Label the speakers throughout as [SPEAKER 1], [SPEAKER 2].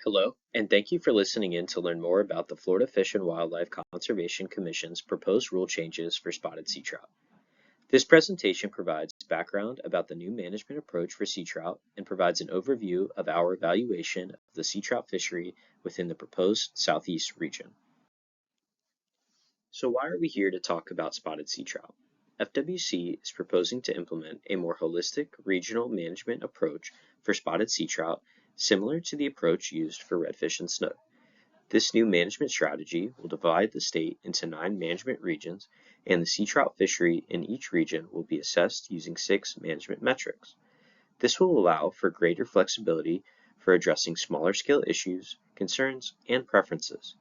[SPEAKER 1] Hello, and thank you for listening in to learn more about the Florida Fish and Wildlife Conservation Commission's proposed rule changes for spotted sea trout. This presentation provides background about the new management approach for sea trout and provides an overview of our evaluation of the sea trout fishery within the proposed Southeast region. So why are we here to talk about spotted sea trout? FWC is proposing to implement a more holistic regional management approach for spotted sea trout, similar to the approach used for redfish and snook. This new management strategy will divide the state into 9 management regions, and the sea trout fishery in each region will be assessed using 6 management metrics. This will allow for greater flexibility for addressing smaller scale issues, concerns, and preferences.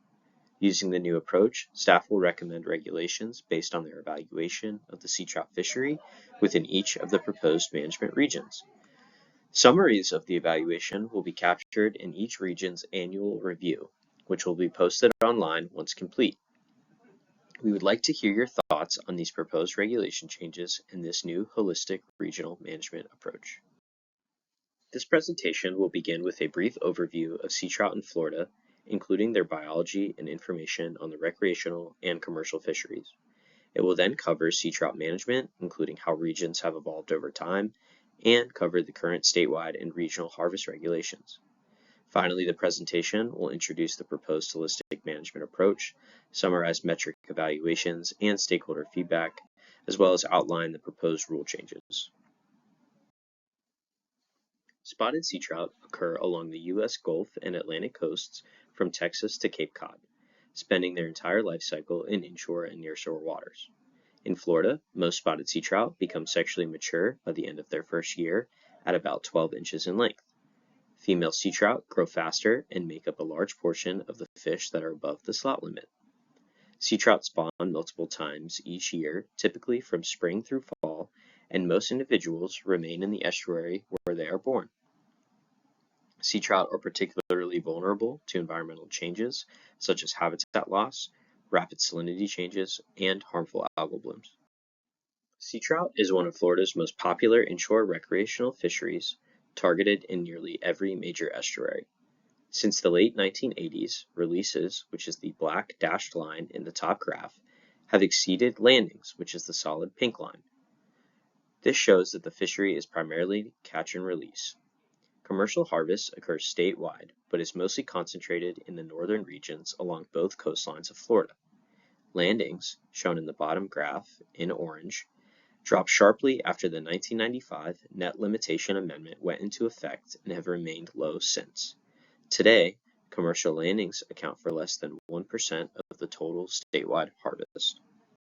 [SPEAKER 1] Using the new approach, staff will recommend regulations based on their evaluation of the sea trout fishery within each of the proposed management regions. Summaries of the evaluation will be captured in each region's annual review, which will be posted online once complete. We would like to hear your thoughts on these proposed regulation changes and this new holistic regional management approach. This presentation will begin with a brief overview of sea trout in Florida, including their biology and information on the recreational and commercial fisheries. It will then cover sea trout management, including how regions have evolved over time, and cover the current statewide and regional harvest regulations. Finally, the presentation will introduce the proposed holistic management approach, summarize metric evaluations and stakeholder feedback, as well as outline the proposed rule changes. Spotted sea trout occur along the U.S. Gulf and Atlantic coasts from Texas to Cape Cod, spending their entire life cycle in inshore and nearshore waters. In Florida, most spotted sea trout become sexually mature by the end of their first year at about 12 inches in length. Female sea trout grow faster and make up a large portion of the fish that are above the slot limit. Sea trout spawn multiple times each year, typically from spring through fall, and most individuals remain in the estuary where they are born. Sea trout are particularly vulnerable to environmental changes, such as habitat loss, rapid salinity changes, and harmful algal blooms. Sea trout is one of Florida's most popular inshore recreational fisheries, targeted in nearly every major estuary. Since the late 1980s, releases, which is the black dashed line in the top graph, have exceeded landings, which is the solid pink line. This shows that the fishery is primarily catch and release. Commercial harvest occurs statewide, but is mostly concentrated in the northern regions along both coastlines of Florida. Landings, shown in the bottom graph in orange, dropped sharply after the 1995 Net Limitation Amendment went into effect and have remained low since. Today, commercial landings account for less than 1% of the total statewide harvest.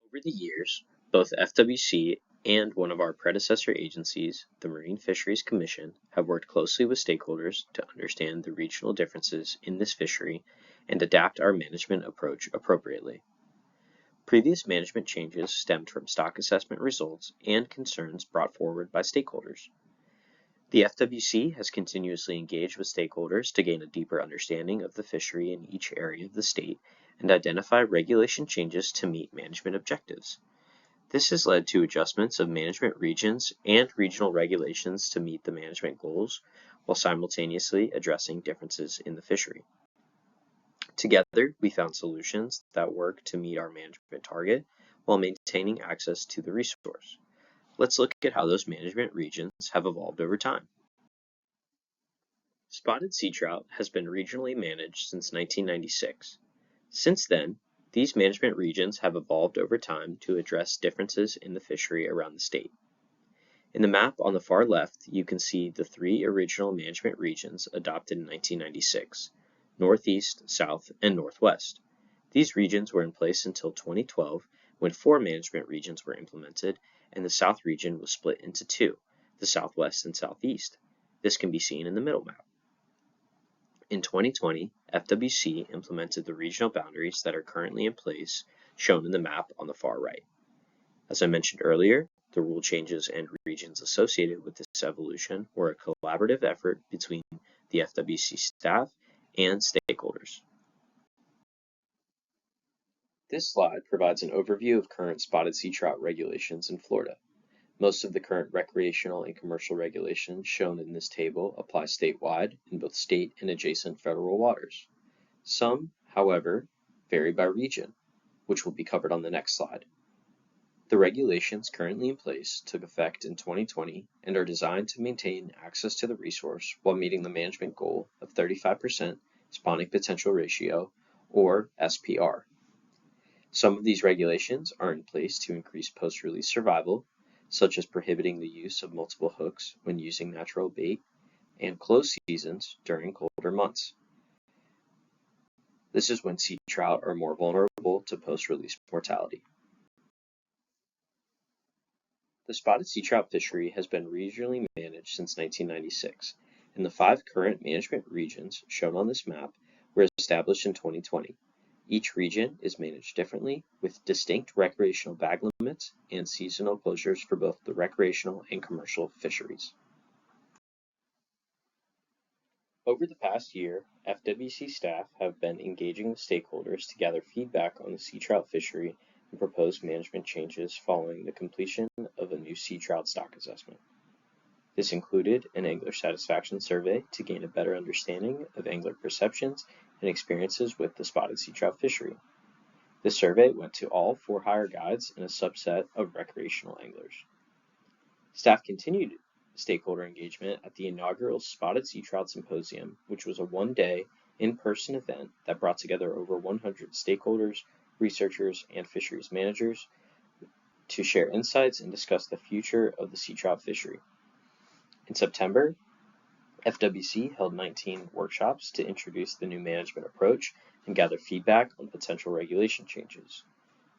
[SPEAKER 1] Over the years, both FWC and one of our predecessor agencies, the Marine Fisheries Commission, have worked closely with stakeholders to understand the regional differences in this fishery and adapt our management approach appropriately. Previous management changes stemmed from stock assessment results and concerns brought forward by stakeholders. The FWC has continuously engaged with stakeholders to gain a deeper understanding of the fishery in each area of the state and identify regulation changes to meet management objectives. This has led to adjustments of management regions and regional regulations to meet the management goals, while simultaneously addressing differences in the fishery. Together, we found solutions that work to meet our management target while maintaining access to the resource. Let's look at how those management regions have evolved over time. Spotted sea trout has been regionally managed since 1996. Since then, these management regions have evolved over time to address differences in the fishery around the state. In the map on the far left, you can see the 3 original management regions adopted in 1996, Northeast, South, and Northwest. These regions were in place until 2012, when 4 management regions were implemented, and the South region was split into 2, the Southwest and Southeast. This can be seen in the middle map. In 2020, FWC implemented the regional boundaries that are currently in place, shown in the map on the far right. As I mentioned earlier, the rule changes and regions associated with this evolution were a collaborative effort between the FWC staff and stakeholders. This slide provides an overview of current spotted sea trout regulations in Florida. Most of the current recreational and commercial regulations shown in this table apply statewide in both state and adjacent federal waters. Some, however, vary by region, which will be covered on the next slide. The regulations currently in place took effect in 2020 and are designed to maintain access to the resource while meeting the management goal of 35% spawning potential ratio, or SPR. Some of these regulations are in place to increase post-release survival, such as prohibiting the use of multiple hooks when using natural bait and closed seasons during colder months. This is when sea trout are more vulnerable to post-release mortality. The spotted sea trout fishery has been regionally managed since 1996, and the 5 current management regions shown on this map were established in 2020. Each region is managed differently, with distinct recreational bag limits and seasonal closures for both the recreational and commercial fisheries. Over the past year, FWC staff have been engaging with stakeholders to gather feedback on the sea trout fishery and propose management changes following the completion of a new sea trout stock assessment. This included an angler satisfaction survey to gain a better understanding of angler perceptions and experiences with the spotted sea trout fishery. The survey went to all for-hire guides and a subset of recreational anglers. Staff continued stakeholder engagement at the inaugural Spotted Sea Trout Symposium, which was a one-day, in-person event that brought together over 100 stakeholders, researchers, and fisheries managers to share insights and discuss the future of the sea trout fishery. In September, FWC held 19 workshops to introduce the new management approach and gather feedback on potential regulation changes.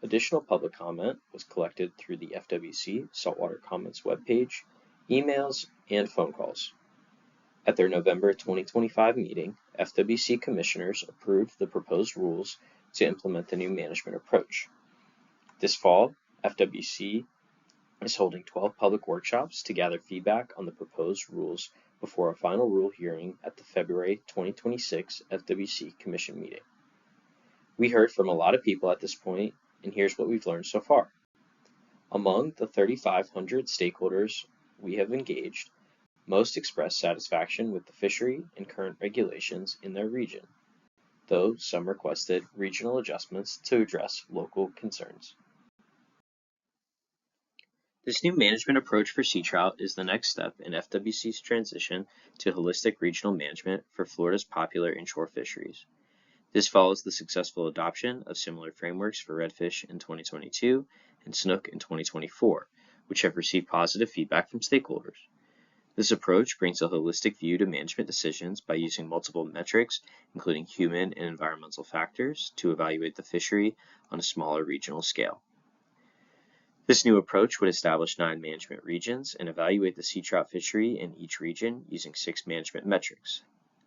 [SPEAKER 1] Additional public comment was collected through the FWC Saltwater Comments webpage, emails, and phone calls. At their November 2025 meeting, FWC commissioners approved the proposed rules to implement the new management approach. This fall, FWC is holding 12 public workshops to gather feedback on the proposed rules before a final rule hearing at the February 2026 FWC Commission meeting. We heard from a lot of people at this point, and here's what we've learned so far. Among the 3,500 stakeholders we have engaged, most expressed satisfaction with the fishery and current regulations in their region, though some requested regional adjustments to address local concerns. This new management approach for sea trout is the next step in FWC's transition to holistic regional management for Florida's popular inshore fisheries. This follows the successful adoption of similar frameworks for redfish in 2022 and snook in 2024, which have received positive feedback from stakeholders. This approach brings a holistic view to management decisions by using multiple metrics, including human and environmental factors, to evaluate the fishery on a smaller regional scale. This new approach would establish 9 management regions and evaluate the sea trout fishery in each region using 6 management metrics.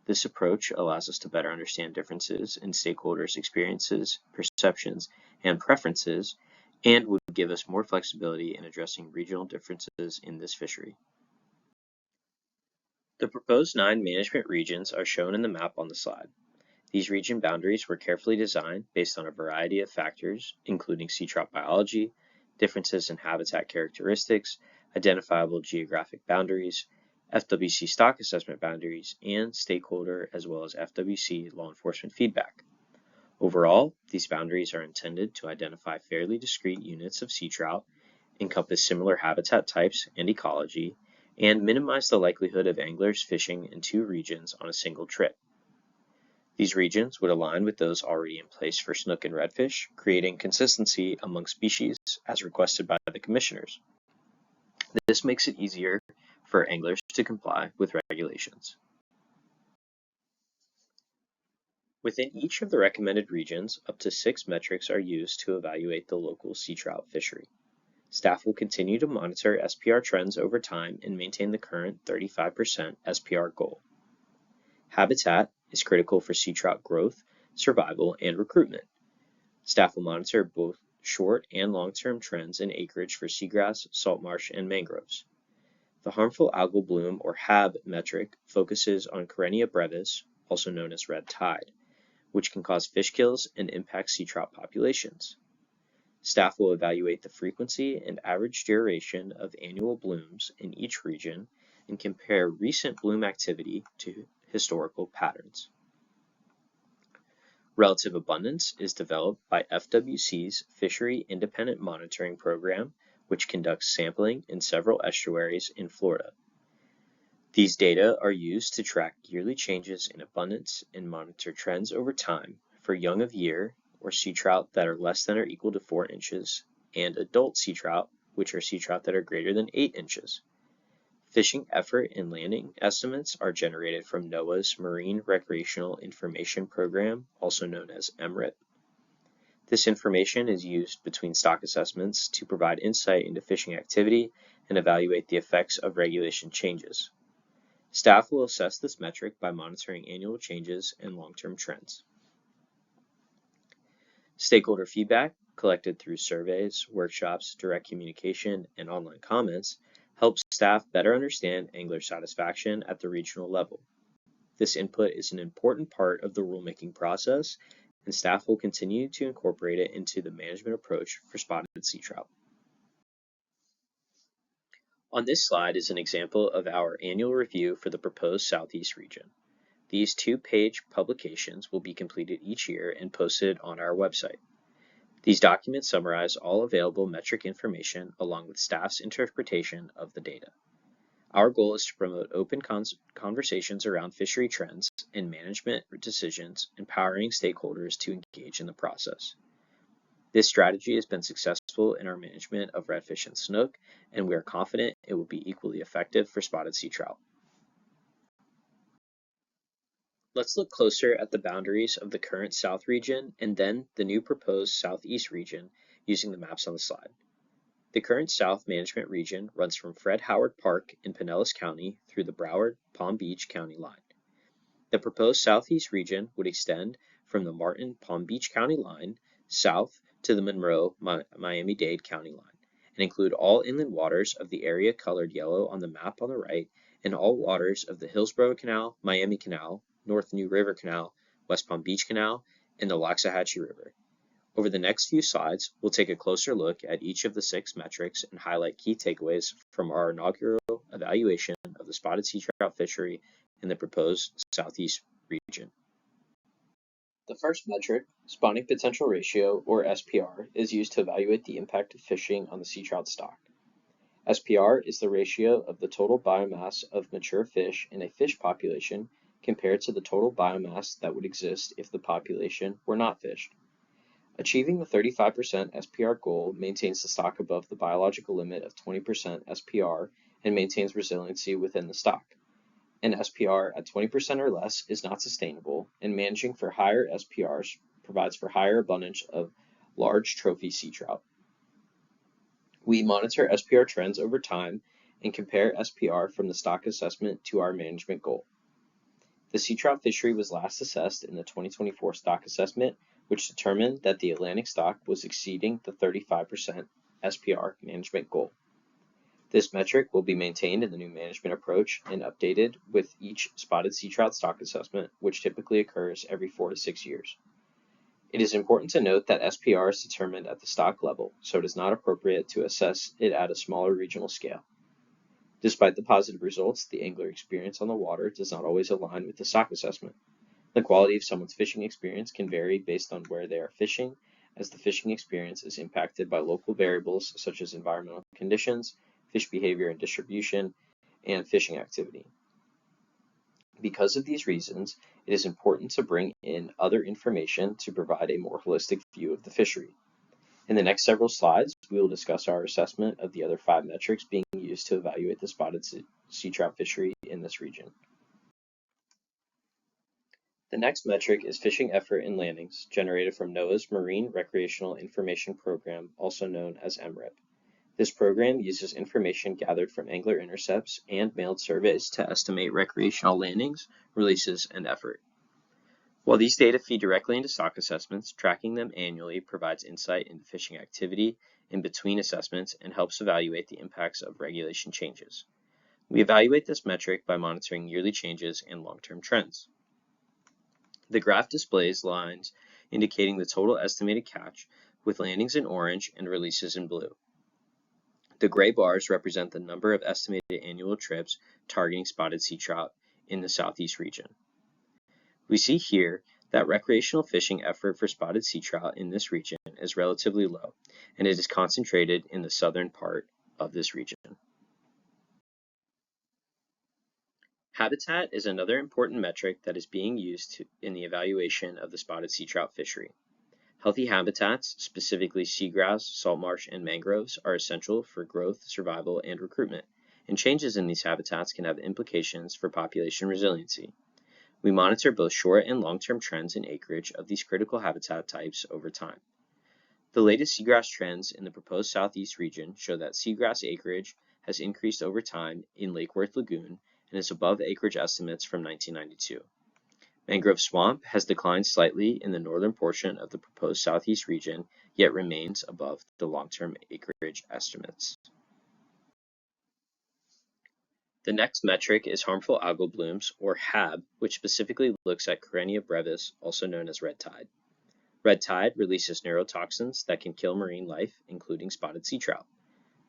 [SPEAKER 1] This approach allows us to better understand differences in stakeholders' experiences, perceptions, and preferences, and would give us more flexibility in addressing regional differences in this fishery. The proposed 9 management regions are shown in the map on the slide. These region boundaries were carefully designed based on a variety of factors, including sea trout biology, differences in habitat characteristics, identifiable geographic boundaries, FWC stock assessment boundaries, and stakeholder as well as FWC law enforcement feedback. Overall, these boundaries are intended to identify fairly discrete units of sea trout, encompass similar habitat types and ecology, and minimize the likelihood of anglers fishing in 2 regions on a single trip. These regions would align with those already in place for snook and redfish, creating consistency among species as requested by the commissioners. This makes it easier for anglers to comply with regulations. Within each of the recommended regions, up to 6 metrics are used to evaluate the local sea trout fishery. Staff will continue to monitor SPR trends over time and maintain the current 35% SPR goal. Habitat is critical for sea trout growth, survival, and recruitment. Staff will monitor both short and long-term trends in acreage for seagrass, salt marsh, and mangroves. The harmful algal bloom, or HAB metric, focuses on Karenia brevis, also known as red tide, which can cause fish kills and impact sea trout populations. Staff will evaluate the frequency and average duration of annual blooms in each region and compare recent bloom activity to historical patterns. Relative abundance is developed by FWC's Fishery Independent Monitoring Program, which conducts sampling in several estuaries in Florida. These data are used to track yearly changes in abundance and monitor trends over time for young of year or sea trout that are less than or equal to 4 inches and adult sea trout, which are sea trout that are greater than 8 inches. Fishing effort and landing estimates are generated from NOAA's Marine Recreational Information Program, also known as MRIP. This information is used between stock assessments to provide insight into fishing activity and evaluate the effects of regulation changes. Staff will assess this metric by monitoring annual changes and long-term trends. Stakeholder feedback, collected through surveys, workshops, direct communication, and online comments, helps staff better understand angler satisfaction at the regional level. This input is an important part of the rulemaking process, and staff will continue to incorporate it into the management approach for spotted sea trout. On this slide is an example of our annual review for the proposed Southeast region. These 2-page publications will be completed each year and posted on our website. These documents summarize all available metric information along with staff's interpretation of the data. Our goal is to promote open conversations around fishery trends and management decisions, empowering stakeholders to engage in the process. This strategy has been successful in our management of redfish and snook, and we are confident it will be equally effective for spotted sea trout. Let's look closer at the boundaries of the current South region and then the new proposed Southeast region using the maps on the slide. The current South Management Region runs from Fred Howard Park in Pinellas County through the Broward-Palm Beach County line. The proposed Southeast region would extend from the Martin-Palm Beach County line south to the Monroe-Miami-Dade County line, and include all inland waters of the area colored yellow on the map on the right, and all waters of the Hillsborough Canal, Miami Canal, North New River Canal, West Palm Beach Canal, and the Loxahatchee River. Over the next few slides, we'll take a closer look at each of the 6 metrics and highlight key takeaways from our inaugural evaluation of the spotted sea trout fishery in the proposed Southeast region. The first metric, spawning potential ratio, or SPR, is used to evaluate the impact of fishing on the sea trout stock. SPR is the ratio of the total biomass of mature fish in a fish population compared to the total biomass that would exist if the population were not fished. Achieving the 35% SPR goal maintains the stock above the biological limit of 20% SPR and maintains resiliency within the stock. An SPR at 20% or less is not sustainable, and managing for higher SPRs provides for higher abundance of large trophy sea trout. We monitor SPR trends over time and compare SPR from the stock assessment to our management goal. The sea trout fishery was last assessed in the 2024 stock assessment, which determined that the Atlantic stock was exceeding the 35% SPR management goal. This metric will be maintained in the new management approach and updated with each spotted sea trout stock assessment, which typically occurs every 4 to 6 years. It is important to note that SPR is determined at the stock level, so it is not appropriate to assess it at a smaller regional scale. Despite the positive results, the angler experience on the water does not always align with the stock assessment. The quality of someone's fishing experience can vary based on where they are fishing, as the fishing experience is impacted by local variables such as environmental conditions, fish behavior and distribution, and fishing activity. Because of these reasons, it is important to bring in other information to provide a more holistic view of the fishery. In the next several slides, we will discuss our assessment of the other 5 metrics being used to evaluate the spotted sea trout fishery in this region. The next metric is fishing effort and landings, generated from NOAA's Marine Recreational Information Program, also known as MRIP. This program uses information gathered from angler intercepts and mailed surveys to estimate recreational landings, releases, and effort. While these data feed directly into stock assessments, tracking them annually provides insight into fishing activity in between assessments and helps evaluate the impacts of regulation changes. We evaluate this metric by monitoring yearly changes and long-term trends. The graph displays lines indicating the total estimated catch, with landings in orange and releases in blue. The gray bars represent the number of estimated annual trips targeting spotted sea trout in the southeast region. We see here that recreational fishing effort for spotted sea trout in this region is relatively low, and it is concentrated in the southern part of this region. Habitat is another important metric that is being used in the evaluation of the spotted sea trout fishery. Healthy habitats, specifically seagrass, salt marsh, and mangroves, are essential for growth, survival, and recruitment, and changes in these habitats can have implications for population resiliency. We monitor both short and long-term trends in acreage of these critical habitat types over time. The latest seagrass trends in the proposed southeast region show that seagrass acreage has increased over time in Lake Worth Lagoon and is above acreage estimates from 1992. Mangrove swamp has declined slightly in the northern portion of the proposed southeast region, yet remains above the long-term acreage estimates. The next metric is harmful algal blooms, or HAB, which specifically looks at Karenia brevis, also known as red tide. Red tide releases neurotoxins that can kill marine life, including spotted sea trout.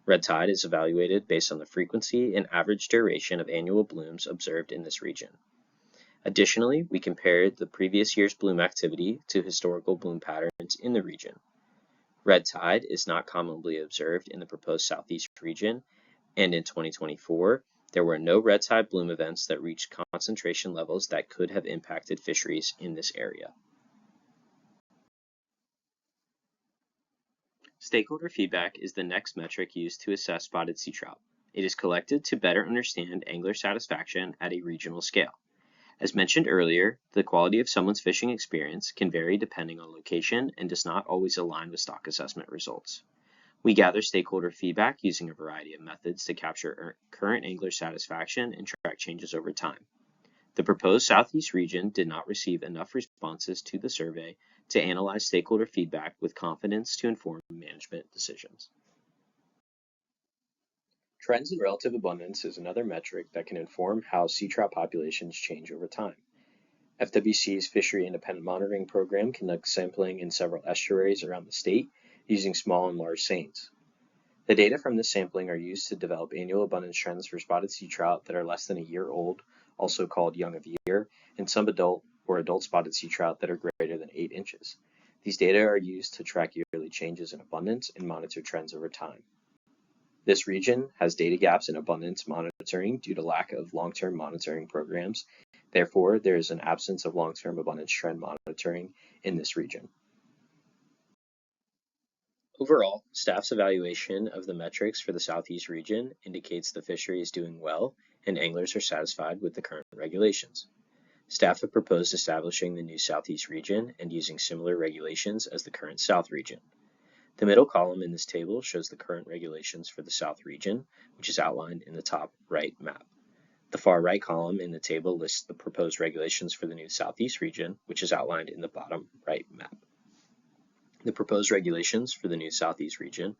[SPEAKER 1] Red tide is evaluated based on the frequency and average duration of annual blooms observed in this region. Additionally, we compared the previous year's bloom activity to historical bloom patterns in the region. Red tide is not commonly observed in the proposed southeast region, and in 2024, there were no red tide bloom events that reached concentration levels that could have impacted fisheries in this area. Stakeholder feedback is the next metric used to assess spotted sea trout. It is collected to better understand angler satisfaction at a regional scale. As mentioned earlier, the quality of someone's fishing experience can vary depending on location and does not always align with stock assessment results. We gather stakeholder feedback using a variety of methods to capture current angler satisfaction and track changes over time. The proposed southeast region did not receive enough responses to the survey to analyze stakeholder feedback with confidence to inform management decisions. Trends in relative abundance is another metric that can inform how sea trout populations change over time. FWC's Fishery Independent Monitoring Program conducts sampling in several estuaries around the state using small and large seines. The data from this sampling are used to develop annual abundance trends for spotted sea trout that are less than a year old, also called young of year, and some adult or adult spotted sea trout that are greater than 8 inches. These data are used to track yearly changes in abundance and monitor trends over time. This region has data gaps in abundance monitoring due to lack of long-term monitoring programs. Therefore, there is an absence of long-term abundance trend monitoring in this region. Overall, staff's evaluation of the metrics for the southeast region indicates the fishery is doing well and anglers are satisfied with the current regulations. Staff have proposed establishing the new southeast region and using similar regulations as the current south region. The middle column in this table shows the current regulations for the south region, which is outlined in the top right map. The far right column in the table lists the proposed regulations for the new southeast region, which is outlined in the bottom right map. The proposed regulations for the new southeast region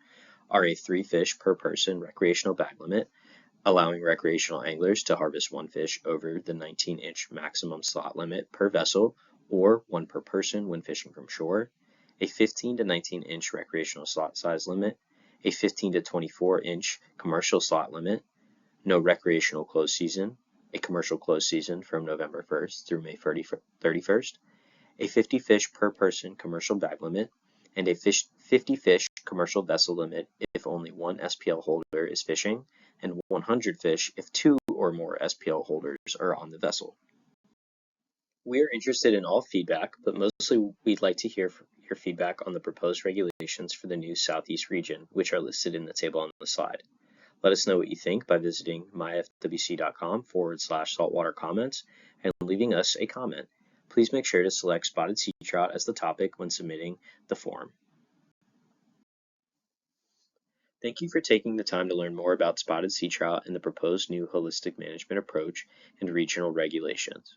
[SPEAKER 1] are a 3 fish per person recreational bag limit, allowing recreational anglers to harvest 1 fish over the 19-inch maximum slot limit per vessel or 1 per person when fishing from shore, a 15 to 19-inch recreational slot size limit, a 15 to 24-inch commercial slot limit, no recreational closed season, a commercial closed season from November 1st through May 31st, a 50 fish per person commercial bag limit, and a 50 fish commercial vessel limit if only 1 SPL holder is fishing, and 100 fish if 2 or more SPL holders are on the vessel. We are interested in all feedback, but mostly we'd like to hear your feedback on the proposed regulations for the new southeast region, which are listed in the table on the slide. Let us know what you think by visiting myfwc.com/saltwater comments and leaving us a comment. Please make sure to select spotted sea trout as the topic when submitting the form. Thank you for taking the time to learn more about spotted sea trout and the proposed new holistic management approach and regional regulations.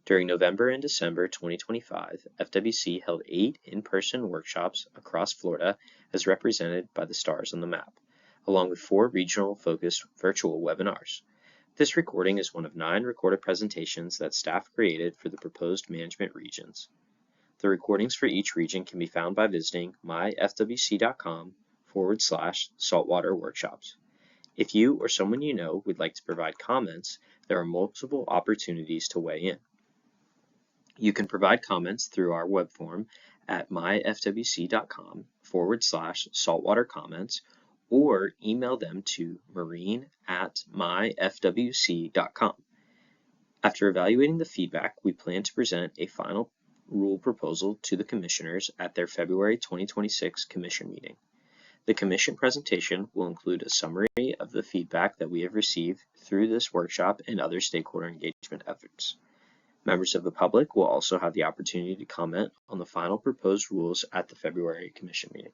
[SPEAKER 1] During November and December 2025, FWC held 8 in-person workshops across Florida as represented by the stars on the map, along with 4 regional-focused virtual webinars. This recording is one of 9 recorded presentations that staff created for the proposed management regions. The recordings for each region can be found by visiting myfwc.com/saltwater workshops. If you or someone you know would like to provide comments, there are multiple opportunities to weigh in. You can provide comments through our web form at myfwc.com/saltwater comments or email them to marine@myfwc.com. After evaluating the feedback, we plan to present a final rule proposal to the Commissioners at their February 2026 Commission meeting. The Commission presentation will include a summary of the feedback that we have received through this workshop and other stakeholder engagement efforts. Members of the public will also have the opportunity to comment on the final proposed rules at the February Commission meeting.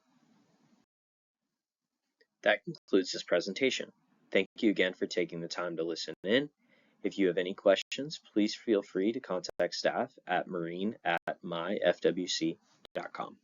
[SPEAKER 1] That concludes this presentation. Thank you again for taking the time to listen in. If you have any questions, please feel free to contact staff at marine@myfwc.com.